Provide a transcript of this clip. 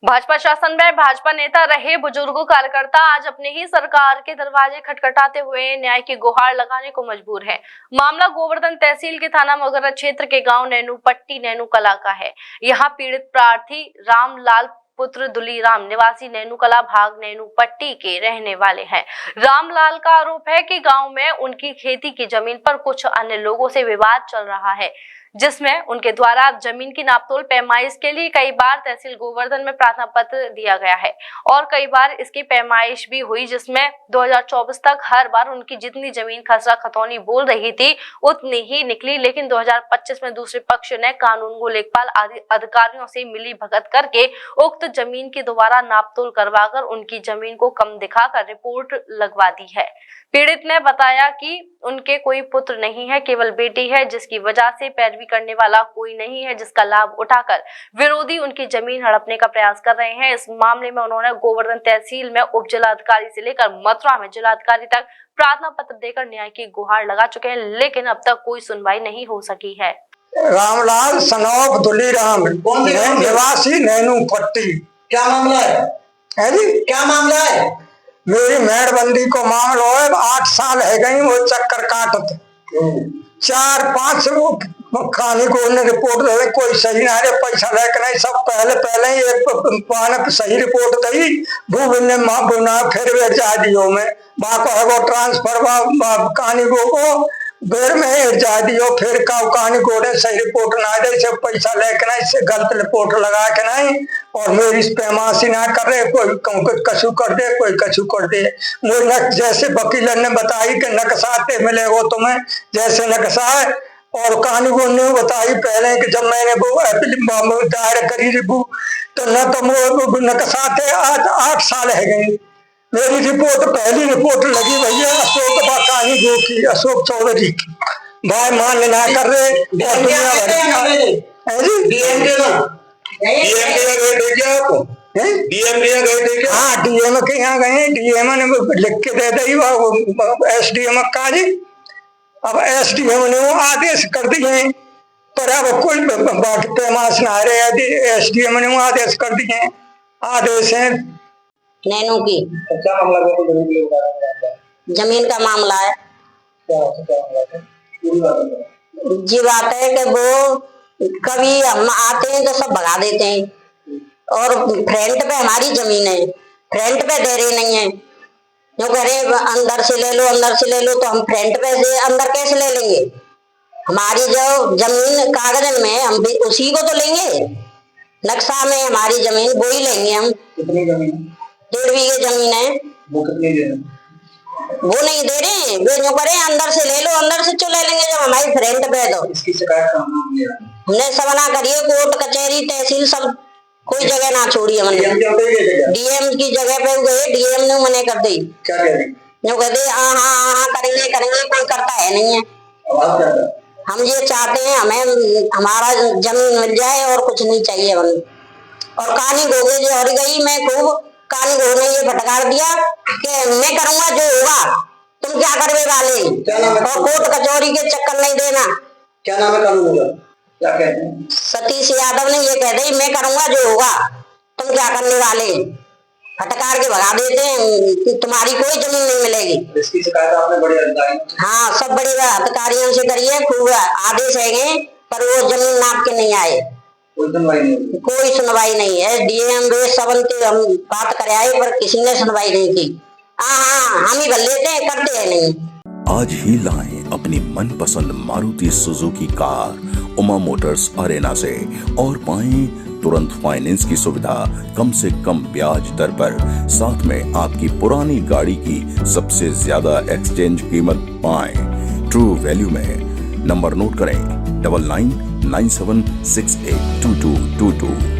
भाजपा शासन में भाजपा नेता रहे बुजुर्ग कार्यकर्ता आज अपने ही सरकार के दरवाजे खटखटाते हुए न्याय की गुहार लगाने को मजबूर है। मामला गोवर्धन तहसील के थाना मगरा क्षेत्र के गांव नैनू पट्टी नैनू कला का है। यहां पीड़ित प्रार्थी रामलाल पुत्र दुलीराम निवासी नैनू कला भाग नैनू पट्टी के रहने वाले हैं। रामलाल का आरोप है कि गांव में उनकी खेती की जमीन पर कुछ अन्य लोगों से विवाद चल रहा है, जिसमें उनके द्वारा जमीन की नापतोल पैमाइश के लिए कई बार तहसील गोवर्धन में प्रार्थना पत्र दिया गया है और कई बार इसकी पैमाइश भी हुई, जिसमें 2024 तक हर बार उनकी जितनी जमीन खसरा खतौनी बोल रही थी उतनी ही निकली। लेकिन 2025 में दूसरे पक्ष ने कानून को लेखपाल आदि अधिकारियों से मिली भगत करके उक्त जमीन की दोबारा नापतोल करवाकर उनकी जमीन को कम दिखाकर रिपोर्ट लगवा दी है। पीड़ित ने बताया कि उनके कोई पुत्र नहीं है, केवल बेटी है, जिसकी वजह से पैरवी करने वाला कोई नहीं है, जिसका लाभ उठाकर विरोधी उनकी जमीन हड़पने का प्रयास कर रहे हैं। इस मामले में उन्होंने गोवर्धन तहसील में उप जिलाधिकारी से लेकर मथुरा में जिलाधिकारी तक प्रार्थना पत्र देकर न्याय की गुहार लगा चुके हैं, लेकिन अब तक कोई सुनवाई नहीं हो सकी है। रामलाल सनौफ दुलीराम निवासी नैनू पट्टी। क्या मामला है जी? क्या मामला है? मेरी मेहरबंदी को मामला है, 8 साल है गई वो चक्कर काटत 4-5 लोग खाने को उन्हें रिपोर्ट दे, कोई सही ना है, पैसा लेकर नहीं, सब पहले ही एक सही रिपोर्ट दी भूमि ने माँ बुना फिर वे जादियों में बाको है वो ट्रांसफर कहानी को बेर में जा दियो, फिर कहानी को सही रिपोर्ट ना दे, से पैसा लेकर नहीं, से गलत रिपोर्ट लगा के नहीं और मेरी पैमाशी ना कर रहे, कोई कछु कर दे, कोई कछु कर दे। मुझे जैसे वकील ने बताई कि नक्शाते मिले वो तुम्हें जैसे नक्शा है और कहानी को ने बताई पहले कि जब मैंने वो दायर करी तो न तो नक्शाते आज 8 साल है गई। मेरी रिपोर्ट पहली रिपोर्ट लगी भैया अशोक बाकानी गो की, अशोक चौधरी की, भाई मान ना कर रहे डीएम के यहाँ गए, डीएम ने लिख के दे दी एसडीएम का जी। अब एसडीएम ने वो आदेश कर दिए पर अब कोई बाकी पैमाश ना रहे, एसडीएम ने वो आदेश कर दिए, आदेश है नैनू की। क्या मामला है? जमीन का मामला है। जी बात है कि वो कभी हम आते हैं तो सब भगा देते हैं और फ्रंट पे हमारी जमीन है, फ्रंट पे दे रही नहीं है, जो कह रहे अंदर से ले लो, अंदर से ले लो, तो हम फ्रंट पे से अंदर कैसे ले लेंगे? हमारी जो जमीन कागजन में हम भी उसी को तो लेंगे, नक्शा में हमारी जमीन वो ही लेंगे हम। कितनी जमीन? 1.5 बीघे जमीन है। वो कितनी दे रहे? वो नहीं दे रहे, वे जो करे अंदर से ले लो, अंदर से चले लेंगे जब हमारी फ्रंट पे। तो इसकी शिकायत हमने सब ना करिए, कोर्ट कचहरी तहसील सब कोई जगह ना छोड़ी हमने। डीएम की जगह पे गए, डीएम ने मने कर दी। क्या कह रही? जो कहते हाँ करेंगे करेंगे, कोई करता है नहीं है। हम ये चाहते हैं हमें हमारा जमीन मिल जाए और कुछ नहीं चाहिए हमें। और कहानी गोगे जो हर गई, मैं खूब कानी ने ये फटकार दिया कि मैं करूंगा जो होगा, तुम क्या करवे वाले, और कोर्ट कचौरी के चक्कर नहीं देना। क्या नाम है कानून का? क्या कहते हैं? सतीश यादव ने ये कह दी मैं करूंगा जो होगा, तुम क्या करने वाले, फटकार के भगा देते हैं, तुम्हारी कोई जमीन नहीं मिलेगी। इसकी शिकायत आपने बड़े अधिकारियों? हाँ, सब बड़े अधिकारियों से करिए, खूब आदेश है, पर वो जमीन नाप के नहीं आए, कोई सुनवाई नहीं है। डीएम वे सबन के हम बात करे आए पर किसी ने सुनवाई नहीं की। हाँ हम ही भर लेते हैं, करते हैं नहीं। आज ही लाएं अपनी मनपसंद Maruti Suzuki car Uma Motors Arena से और पाएं तुरंत फाइनेंस की सुविधा कम से कम ब्याज दर पर, साथ में आपकी पुरानी गाड़ी की सबसे ज्यादा एक्सचेंज कीमत पाएं ट्रू वैल्यू में। नंबर नोट करें 9997682222।